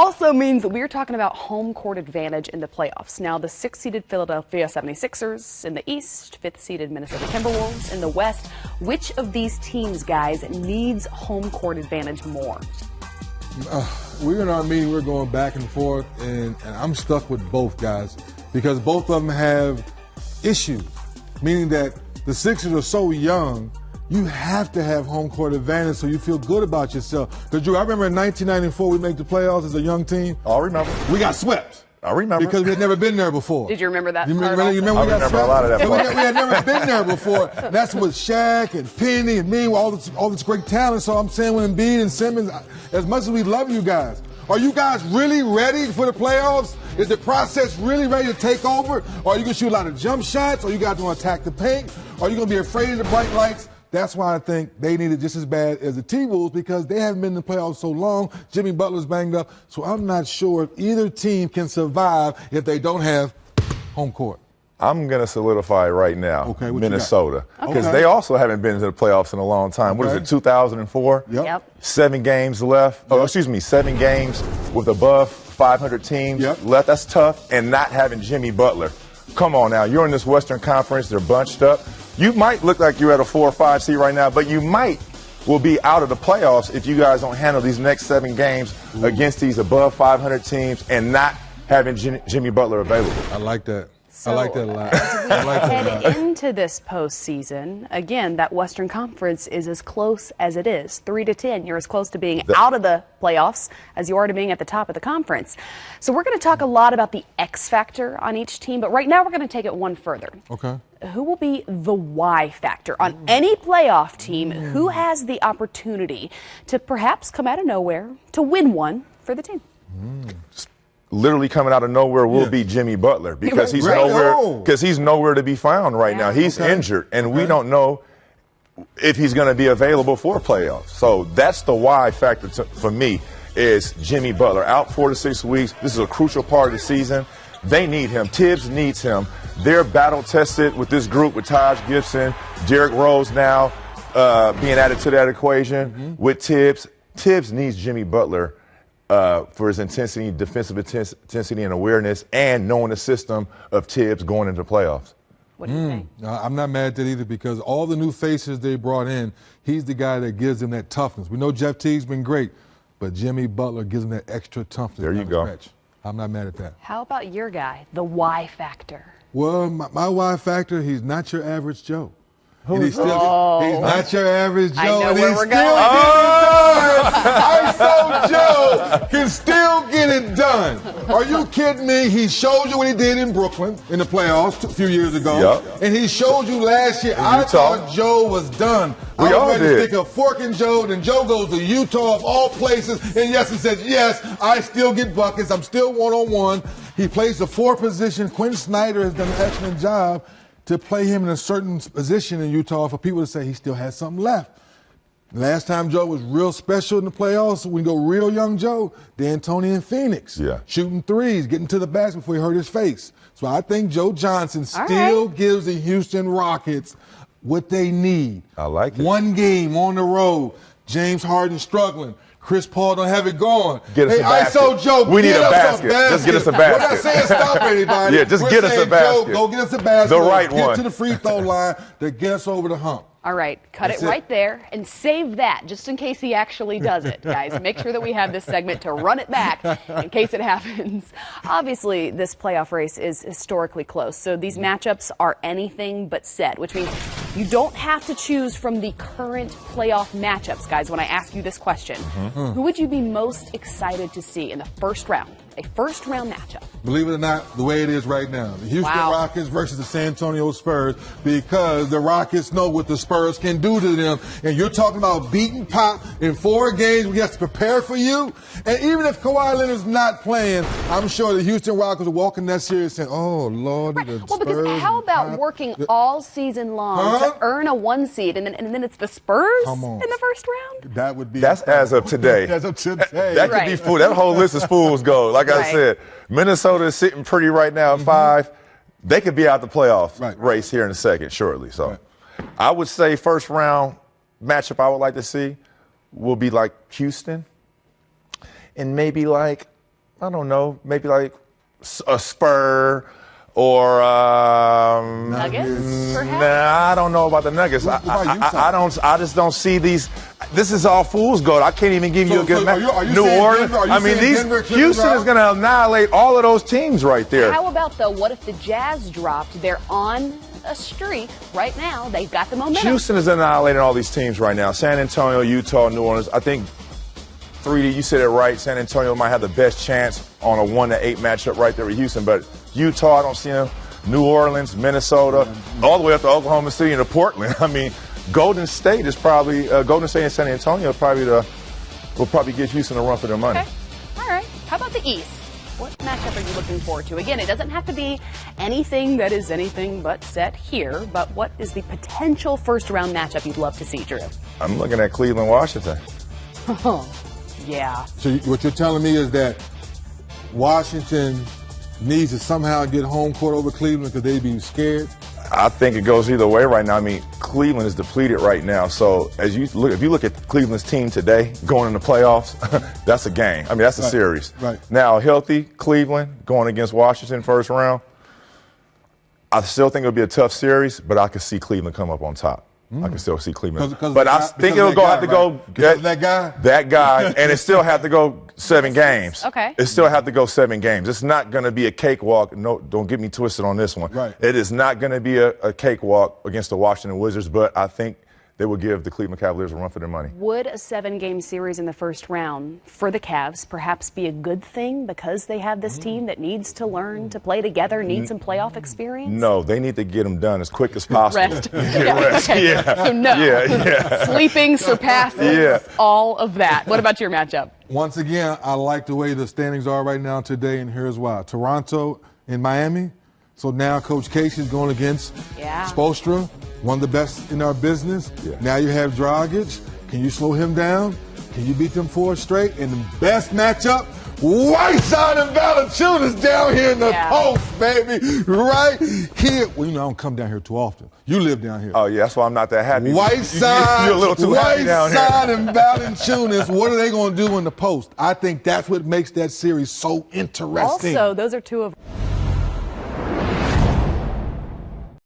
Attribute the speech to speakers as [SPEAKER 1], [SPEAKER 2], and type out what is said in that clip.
[SPEAKER 1] also means that we're talking about home court advantage in the playoffs. Now, the 6th-seeded Philadelphia 76ers in the East, 5th-seeded Minnesota Timberwolves in the West. Which of these teams, guys, needs home court advantage more?
[SPEAKER 2] We're in our meeting, we're going back and forth, and I'm stuck with both guys because both of them have issues, meaning that the Sixers are so young, you have to have home court advantage so you feel good about yourself. Because, Drew, I remember in 1994 we made the playoffs as a young team.
[SPEAKER 3] I remember.
[SPEAKER 2] We got swept.
[SPEAKER 3] I remember.
[SPEAKER 2] Because we had never been there before.
[SPEAKER 1] Did you remember that?
[SPEAKER 2] You
[SPEAKER 1] part
[SPEAKER 2] remember we got
[SPEAKER 3] remember
[SPEAKER 2] swept?
[SPEAKER 3] a lot of that.
[SPEAKER 2] We had never been there before. That's with Shaq and Penny and me, all this great talent. So I'm saying with Embiid and Simmons, as much as we love you guys, are you guys really ready for the playoffs? Is the process really ready to take over? Or are you going to shoot a lot of jump shots? Or are you guys going to attack the paint? Or are you going to be afraid of the bright lights? That's why I think they need it just as bad as the T-Wolves because they haven't been in the playoffs so long. Jimmy Butler's banged up. So I'm not sure if either team can survive if they don't have home court.
[SPEAKER 3] I'm going to solidify right now Minnesota because they also haven't been to the playoffs in a long time. What is it, 2004?
[SPEAKER 1] Yep.
[SPEAKER 3] 7 games left. Oh, excuse me, 7 games with above 500 teams left. That's tough. And not having Jimmy Butler. Come on now. You're in this Western Conference. They're bunched up. You might look like you're at a 4 or 5 seed right now, but you will be out of the playoffs if you guys don't handle these next 7 games against these above 500 teams and not having Jimmy Butler available.
[SPEAKER 2] I like that.
[SPEAKER 1] So,
[SPEAKER 2] I like that a lot.
[SPEAKER 1] As we head into this postseason, again, that Western Conference is as close as it is. 3-10, you're as close to being out of the playoffs as you are to being at the top of the conference. So we're going to talk a lot about the X factor on each team, but right now we're going to take it one further.
[SPEAKER 2] Okay.
[SPEAKER 1] Who will be the Y factor on any playoff team? Who has the opportunity to perhaps come out of nowhere to win one for the team?
[SPEAKER 3] Literally coming out of nowhere will be Jimmy Butler because he's nowhere to be found right now. He's injured, and we don't know if he's going to be available for playoffs. So that's the Y factor for me is Jimmy Butler out 4 to 6 weeks. This is a crucial part of the season. They need him. Tibbs needs him. They're battle tested with this group with Taj Gibson, Derrick Rose now being added to that equation with Tibbs. Tibbs needs Jimmy Butler. For his intensity, defensive intensity and awareness, and knowing the system of Tibbs going into the playoffs.
[SPEAKER 1] What do you think?
[SPEAKER 2] I'm not mad at that either because all the new faces they brought in, he's the guy that gives them that toughness. We know Jeff Teague's been great, but Jimmy Butler gives them that extra toughness.
[SPEAKER 3] There you go.
[SPEAKER 2] Stretch. I'm not mad at that.
[SPEAKER 1] How about your guy, the Y factor?
[SPEAKER 2] Well, my Y factor, he's not your average Joe. He's not your average Joe.
[SPEAKER 1] I know
[SPEAKER 2] and
[SPEAKER 1] where
[SPEAKER 2] he's
[SPEAKER 1] we're
[SPEAKER 2] still
[SPEAKER 1] going.
[SPEAKER 2] ISO Joe can still get it done. Are you kidding me? He showed you what he did in Brooklyn in the playoffs a few years ago. And he showed you last year. I thought Joe was done. I was ready to stick a fork in Joe, and Joe goes to Utah of all places. And yes, he says, yes, I still get buckets. I'm still one-on-one. He plays the 4 position. Quinn Snyder has done an excellent job to play him in a certain position in Utah for people to say he still has something left. Last time Joe was real special in the playoffs, we go real young Joe, D'Antoni in Phoenix. Shooting threes, getting to the basket before he hurt his face. So I think Joe Johnson still gives the Houston Rockets what they need.
[SPEAKER 3] I like it.
[SPEAKER 2] One game on the road, James Harden struggling. Chris Paul don't have it going.
[SPEAKER 3] Get us a basket.
[SPEAKER 2] ISO Joe,
[SPEAKER 3] we need a basket. Just get us a basket.
[SPEAKER 2] We're not saying stop anybody.
[SPEAKER 3] Just get us a basket.
[SPEAKER 2] Joe, go get us a basket.
[SPEAKER 3] The right one.
[SPEAKER 2] Get to the free throw line to get us over the hump.
[SPEAKER 1] All right, cut it right there and save that just in case he actually does it, guys. Make sure that we have this segment to run it back in case it happens. Obviously, this playoff race is historically close, so these matchups are anything but set, which means you don't have to choose from the current playoff matchups, guys, when I ask you this question. Who would you be most excited to see in the first round? A first-round matchup.
[SPEAKER 2] Believe it or not, the way it is right now. The Houston Rockets versus the San Antonio Spurs because the Rockets know what the Spurs can do to them. And you're talking about beating Pop in 4 games. We have to prepare for you. And even if Kawhi Leonard's not playing, I'm sure the Houston Rockets are walking that series saying, oh, Lord, the
[SPEAKER 1] Well, because how about working all season long to earn a 1 seed and then it's the Spurs in the first round?
[SPEAKER 2] That would be.
[SPEAKER 3] That's as of today.
[SPEAKER 2] As of today.
[SPEAKER 3] That could be fool. That whole list is fool's gold. Like I said, Minnesota is sitting pretty right now at 5. They could be out the playoff race here in a second, shortly. So I would say first round matchup I would like to see will be like Houston and maybe like I don't know, maybe like a Spur or
[SPEAKER 1] Nuggets, perhaps?
[SPEAKER 3] Nah, I don't know about the Nuggets. I just don't see these. This is all fool's gold. I can't even give you a good match. New Orleans. Houston is going to annihilate all of those teams right there.
[SPEAKER 1] How about what if the Jazz dropped? They're on a streak right now. They've got the momentum.
[SPEAKER 3] Houston is annihilating all these teams right now. San Antonio, Utah, New Orleans. I think 3D, you said it right. San Antonio might have the best chance on a 1-8 matchup right there with Houston, but Utah, I don't see them. New Orleans, Minnesota, all the way up to Oklahoma City and to Portland. I mean, Golden State is probably Golden State and San Antonio will probably give Houston a run for their money.
[SPEAKER 1] Okay. All right. How about the East? What matchup are you looking forward to? Again, it doesn't have to be anything that is anything but set here, but what is the potential first-round matchup you'd love to see, Drew?
[SPEAKER 3] I'm looking at Cleveland, Washington.
[SPEAKER 1] Oh, yeah.
[SPEAKER 2] So what you're telling me is that Washington needs to somehow get home court over Cleveland because they'd be scared?
[SPEAKER 3] I think it goes either way right now. I mean, Cleveland is depleted right now. So if you look at Cleveland's team today going in the playoffs, that's a game. I mean, that's a series.
[SPEAKER 2] Right.
[SPEAKER 3] Now, healthy Cleveland going against Washington first round, I still think it'll be a tough series, but I could see Cleveland come up on top. I can still see Cleveland. But I think it'll have to go get
[SPEAKER 2] that guy?
[SPEAKER 3] That guy, and it still have to go 7 games.
[SPEAKER 1] Okay.
[SPEAKER 3] It still have to go 7 games. It's not going to be a cakewalk. No, don't get me twisted on this one.
[SPEAKER 2] Right.
[SPEAKER 3] It is not going to be a cakewalk against the Washington Wizards, but I think they will give the Cleveland Cavaliers a run for their money.
[SPEAKER 1] Would a 7-game series in the first round for the Cavs perhaps be a good thing because they have this team that needs to learn to play together, needs some playoff experience?
[SPEAKER 3] No, they need to get them done as quick as possible.
[SPEAKER 1] Rest. Okay. So no.
[SPEAKER 3] Yeah.
[SPEAKER 1] Sleeping surpasses all of that. What about your matchup?
[SPEAKER 2] Once again, I like the way the standings are right now today, and here's why. Toronto and Miami. So now Coach Casey is going against Spoelstra, one of the best in our business.
[SPEAKER 3] Yeah.
[SPEAKER 2] Now you have Dragic. Can you slow him down? Can you beat them 4 straight? And the best matchup, Whiteside and Valanciunas down here in the post, baby. Right here. Well, you know, I don't come down here too often. You live down here.
[SPEAKER 3] Oh, yeah, that's why I'm not that happy.
[SPEAKER 2] Whiteside,
[SPEAKER 3] you're a little too happy down here.
[SPEAKER 2] Whiteside and Valanciunas, what are they going to do in the post? I think that's what makes that series so interesting.
[SPEAKER 1] Also, those are two of